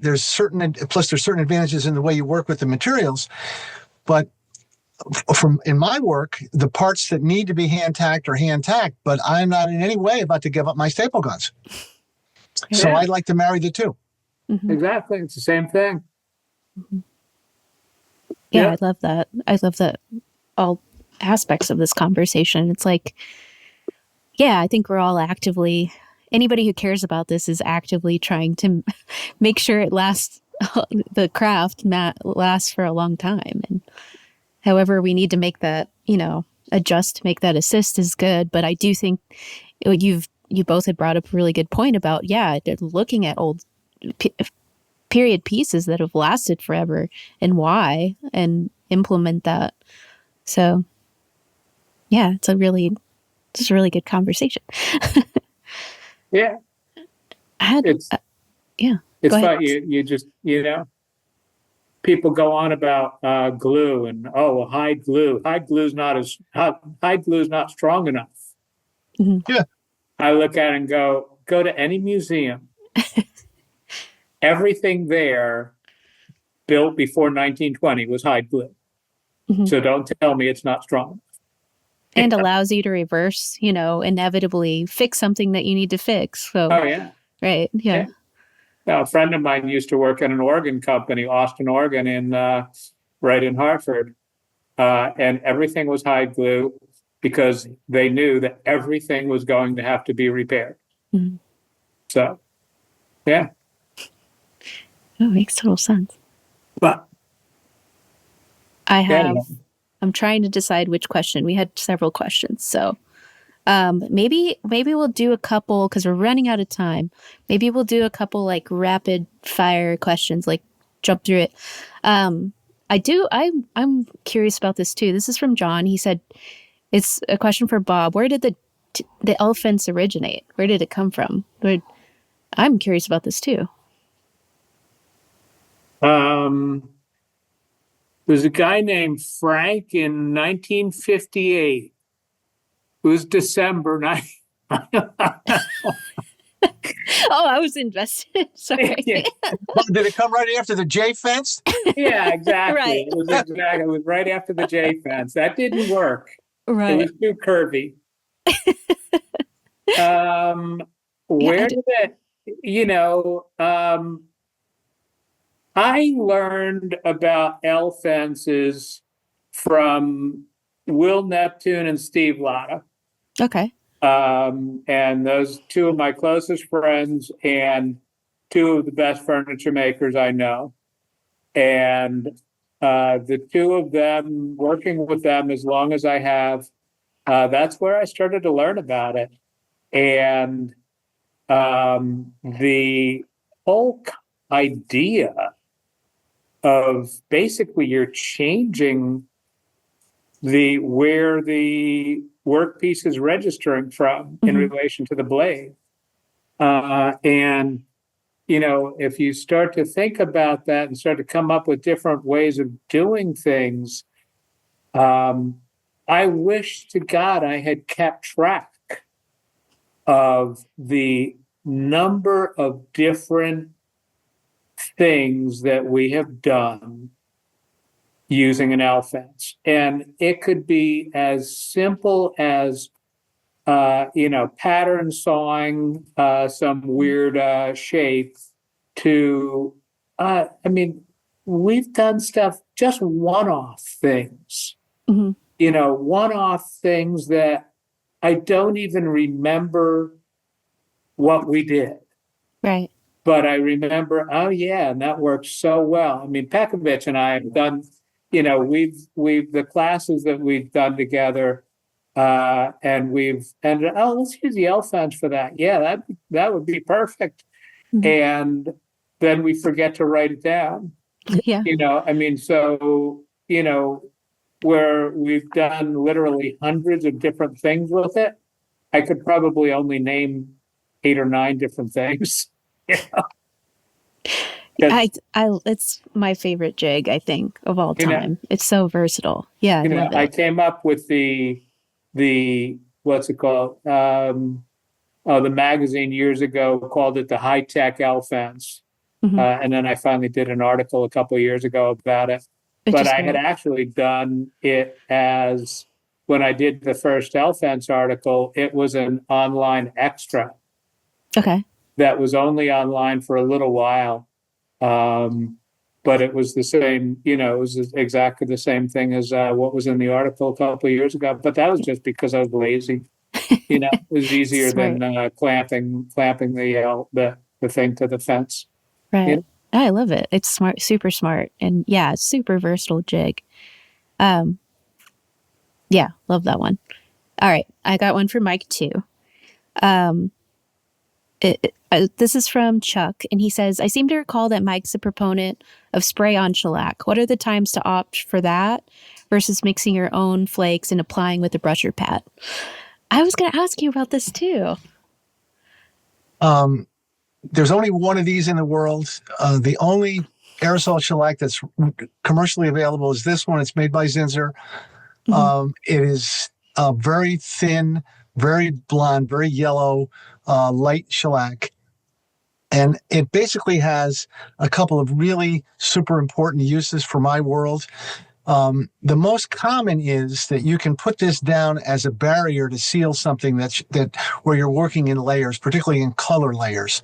There's certain advantages in the way you work with the materials. But in my work, the parts that need to be hand tacked are hand tacked, but I'm not in any way about to give up my staple guns. Yeah. So I'd like to marry the two. Mm-hmm. Exactly. It's the same thing. Mm-hmm. Yeah, I love that. I love that all aspects of this conversation. It's I think we're all actively, anybody who cares about this is actively trying to make sure it lasts, the craft lasts for a long time. And however we need to make that, adjust to make that assist is good. But I do think you both had brought up a really good point about, looking at old period pieces that have lasted forever and why, and implement that. So it's a really good conversation. Yeah. It's fun. You just, people go on about glue and hide glue. Hide glue's not strong enough. Mm-hmm. Yeah. I look at it and go, go to any museum, everything there built before 1920 was hide glue. Mhm. So don't tell me it's not strong. And allows you to reverse, inevitably fix something that you need to fix. So, Oh, yeah. right. Yeah. Now, a friend of mine used to work at an organ company, Austin, Oregon, right in Hartford. And everything was hide glue because they knew that everything was going to have to be repaired. Mhm. So, yeah. Oh, it makes total sense. But I'm trying to decide which question. We had several questions. So maybe we'll do a couple because we're running out of time. Maybe we'll do a couple like rapid fire questions, like jump through it. I'm curious about this too. This is from John. He said, it's a question for Bob. Where did the elephants originate? Where did it come from? I'm curious about this too. There's a guy named Frank in 1958. It was December 9th. Oh, I was invested. Sorry. Yeah. Did it come right after the J fence? Yeah, exactly. Right. It was right after the J fence. That didn't work. Right. It was too curvy. Where did it, I learned about L fences from Will Neptune and Steve Latta. Okay. And those two of my closest friends and two of the best furniture makers I know. And the two of them, working with them as long as I have, that's where I started to learn about it. And the whole idea of basically you're changing where the workpiece is registering from in relation to the blade. And, if you start to think about that and start to come up with different ways of doing things, I wish to God I had kept track of the number of different things that we have done using an L fence. And it could be as simple as, pattern sawing some weird shape to, we've done stuff, just one-off things, one-off things that I don't even remember what we did. Right. But I remember, oh yeah, and that worked so well. I mean, Pekovich and I have done, we've the classes that we've done together, and let's use the L fence for that. Yeah, that would be perfect. And then we forget to write it down. Yeah. Where we've done literally hundreds of different things with it, I could probably only name 8 or 9 different things. It's my favorite jig, I think, of all time. It's so versatile. Yeah, I love it. I came up with the what's it called? The magazine years ago called it the high tech L fence, and then I finally did an article a couple of years ago about it. But I had actually done it as when I did the first L fence article. It was an online extra. Okay. That was only online for a little while. But it was the same, it was exactly the same thing as what was in the article a couple of years ago. But that was just because I was lazy. It was easier than clamping the thing to the fence. Right. I love it. It's smart, super smart. And yeah, super versatile jig. Yeah, love that one. All right. I got one for Mike too. This is from Chuck, and he says, I seem to recall that Mike's a proponent of spray-on shellac. What are the times to opt for that versus mixing your own flakes and applying with a brush or pad? I was going to ask you about this too. There's only one of these in the world. The only aerosol shellac that's commercially available is this one. It's made by Zinsser. It is very thin, very blonde, very yellow. light shellac. And it basically has a couple of really super important uses for my world. The most common is that you can put this down as a barrier to seal something that where you're working in layers, particularly in color layers.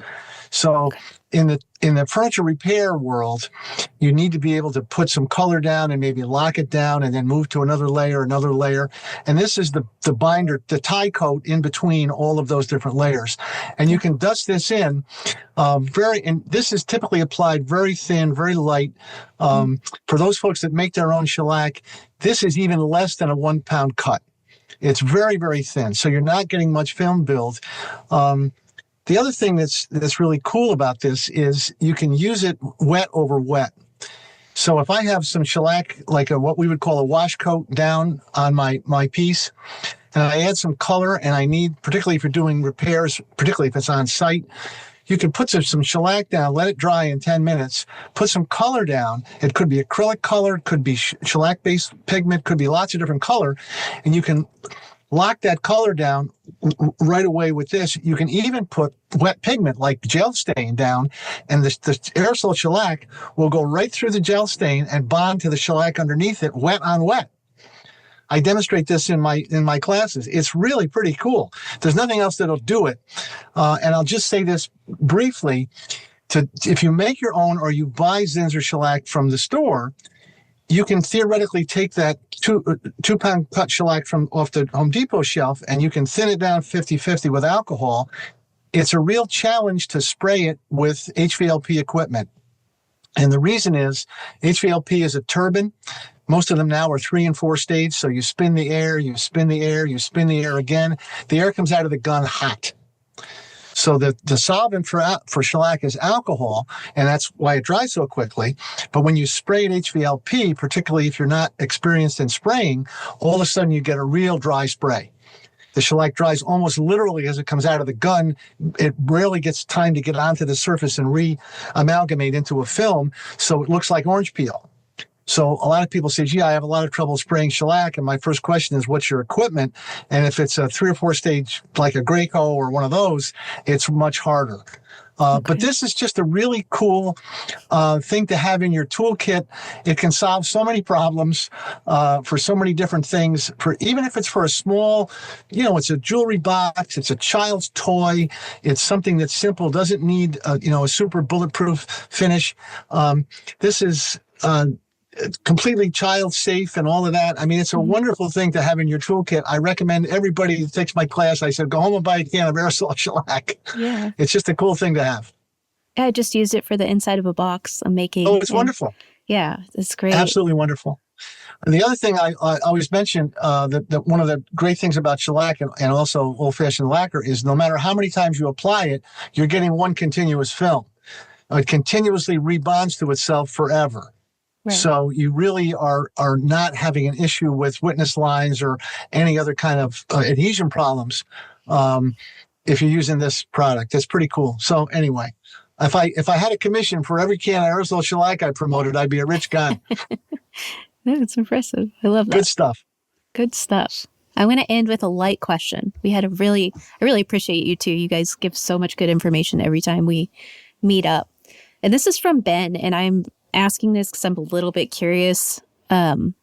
So in the furniture repair world, you need to be able to put some color down and maybe lock it down and then move to another layer. And this is the binder, the tie coat in between all of those different layers. And you can dust this in and this is typically applied very thin, very light. For those folks that make their own shellac, this is even less than a 1 pound cut. It's very, very thin. So you're not getting much film build. The other thing that's really cool about this is you can use it wet over wet. So if I have some shellac, like what we would call a wash coat down on my piece, and I add some color and I need, particularly if you're doing repairs, particularly if it's on site, you can put some shellac down, let it dry in 10 minutes, put some color down. It could be acrylic color, could be shellac-based pigment, could be lots of different color, and you can lock that color down right away with this. You can even put wet pigment like gel stain down, and the aerosol shellac will go right through the gel stain and bond to the shellac underneath it, wet on wet. I demonstrate this in my classes. It's really pretty cool. There's nothing else that'll do it. And I'll just say this briefly. If you make your own or you buy Zinsser shellac from the store, you can theoretically take that 2 pound cut shellac from off the Home Depot shelf and you can thin it down 50-50 with alcohol. It's a real challenge to spray it with HVLP equipment. And the reason is HVLP is a turbine. Most of them now are 3 and 4 stage. So you spin the air, you spin the air, you spin the air again. The air comes out of the gun hot. So the solvent for shellac is alcohol, and that's why it dries so quickly. But when you spray it HVLP, particularly if you're not experienced in spraying, all of a sudden you get a real dry spray. The shellac dries almost literally as it comes out of the gun. It rarely gets time to get onto the surface and re-amalgamate into a film, so it looks like orange peel. So a lot of people say, gee, I have a lot of trouble spraying shellac. And my first question is, what's your equipment? And if it's a 3 or 4 stage, like a Graco or one of those, it's much harder. But this is just a really cool thing to have in your toolkit. It can solve so many problems for so many different things. Even if it's for a small, it's a jewelry box, it's a child's toy, it's something that's simple, doesn't need a super bulletproof finish. This is completely child safe and all of that. I mean, it's a wonderful thing to have in your toolkit. I recommend everybody that takes my class, I said, go home and buy a can of aerosol shellac. Yeah. It's just a cool thing to have. I just used it for the inside of a box I'm making. Oh, it's wonderful. Yeah, it's great. Absolutely wonderful. And the other thing I always mention, that one of the great things about shellac and also old-fashioned lacquer is no matter how many times you apply it, you're getting one continuous film. It continuously rebonds to itself forever. Right. So you really are not having an issue with witness lines or any other kind of adhesion problems if you're using this product. That's pretty cool. So anyway, if I had a commission for every can of aerosol shellac I promoted, I'd be a rich guy. That's impressive. I love that. Good stuff. Good stuff. I'm going to end with a light question. I really appreciate you two. You guys give so much good information every time we meet up. And this is from Ben, and I'm asking this because I'm a little bit curious. Ben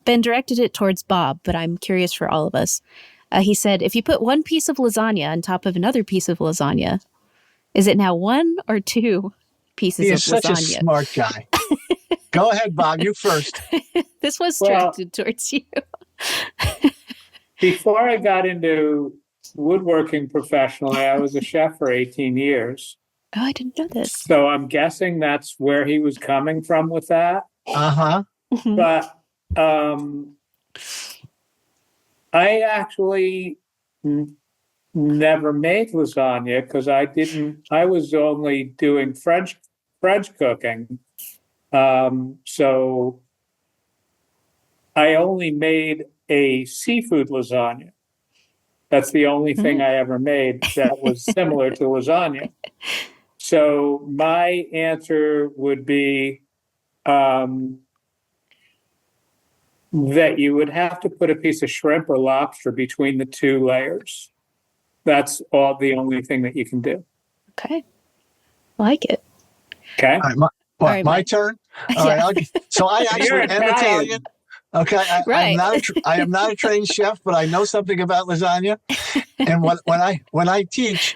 directed it towards Bob, but I'm curious for all of us. He said, if you put one piece of lasagna on top of another piece of lasagna, is it now 1 or 2 pieces of lasagna? He's such a smart guy. Go ahead, Bob. You first. This was directed towards you. Before I got into woodworking professionally, I was a chef for 18 years. Oh, I didn't know this. So I'm guessing that's where he was coming from with that. Uh-huh. But I actually never made lasagna because I was only doing French cooking. So I only made a seafood lasagna. That's the only thing I ever made that was similar to lasagna. So my answer would be that you would have to put a piece of shrimp or lobster between the 2 layers. that's all the only thing that you can do. Okay. Like it. Okay. All right, my Mike. turn. All Yeah. right. So I You're actually am Italian. Okay, Right. I am not a trained chef, but I know something about lasagna. And when I teach,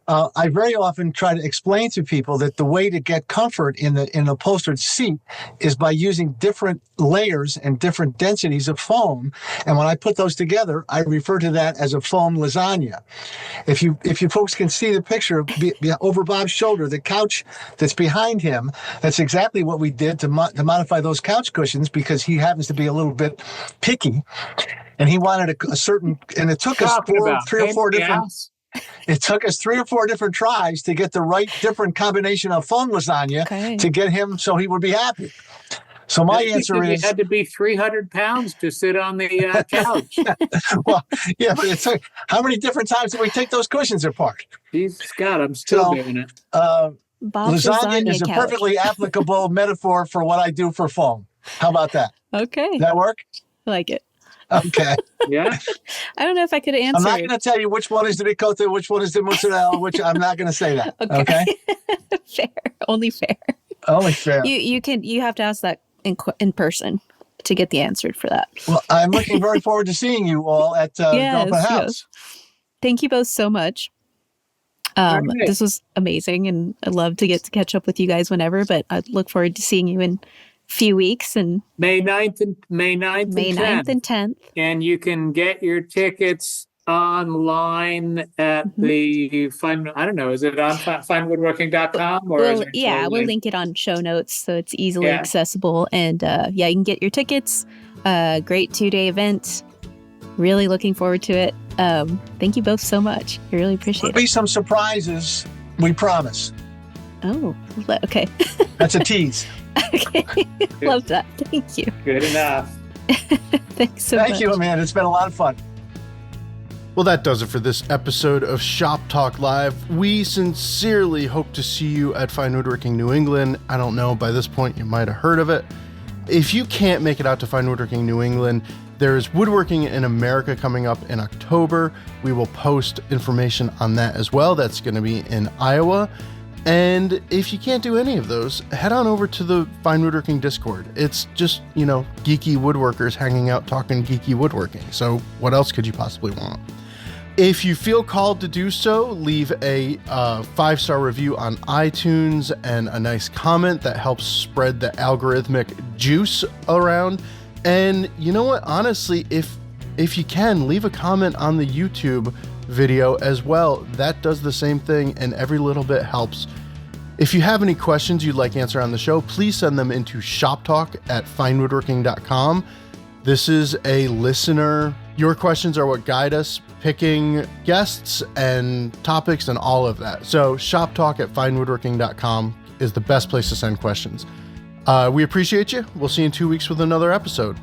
I very often try to explain to people that the way to get comfort in an upholstered seat is by using different layers and different densities of foam. And when I put those together, I refer to that as a foam lasagna. If you folks can see the picture over Bob's shoulder, the couch that's behind him, that's exactly what we did to modify those couch cushions, because he happens to be a little bit picky, and he wanted a certain. And it took us three or four different. It took us 3 or 4 different tries to get the right different combination of foam lasagna to get him so he would be happy. So my answer is... You had to be 300 pounds to sit on the couch. Well, yeah, but it's how many different times did we take those cushions apart? Jesus God, I'm still doing it. Lasagna is a perfectly applicable metaphor for what I do for foam. How about that? Okay. Does that work? I like it. Okay. Yeah. I don't know if I could answer. I'm not going to tell you which one is the ricotta, which one is the mozzarella, which I'm not going to say that. Okay. Fair. Only fair. Only fair. You have to ask that in person to get the answer for that. Well, I'm looking very forward to seeing you all at the open house. Yes. Thank you both so much. This was amazing, and I'd love to get to catch up with you guys whenever, but I look forward to seeing you in few weeks, and May 9th and 10th. And you can get your tickets online at the I don't know, is it on finewoodworking.com or is it we'll link it on show notes so it's easily accessible, and you can get your tickets. Great 2-day event. Really looking forward to it. Thank you both so much. I really appreciate it. There'll be some surprises, we promise. Oh, okay. That's a tease. Okay. Love that. Thank you. Good enough. Thanks so much. Thank you, Amanda. It's been a lot of fun. Well, that does it for this episode of Shop Talk Live. We sincerely hope to see you at Fine Woodworking New England. I don't know, by this point you might have heard of it. If you can't make it out to Fine Woodworking New England, there's Woodworking in America coming up in October. We will post information on that as well. That's going to be in Iowa. And if you can't do any of those, head on over to the Fine Woodworking Discord. It's just, geeky woodworkers hanging out talking geeky woodworking. So what else could you possibly want? If you feel called to do so, leave a 5-star review on iTunes and a nice comment that helps spread the algorithmic juice around. And you know what? Honestly, if you can, leave a comment on the YouTube video as well. That does the same thing, and every little bit helps. If you have any questions you'd like answered on the show, please send them into shoptalk@finewoodworking.com. This is a listener. Your questions are what guide us picking guests and topics and all of that. So shoptalk@finewoodworking.com is the best place to send questions. We appreciate you. We'll see you in 2 weeks with another episode.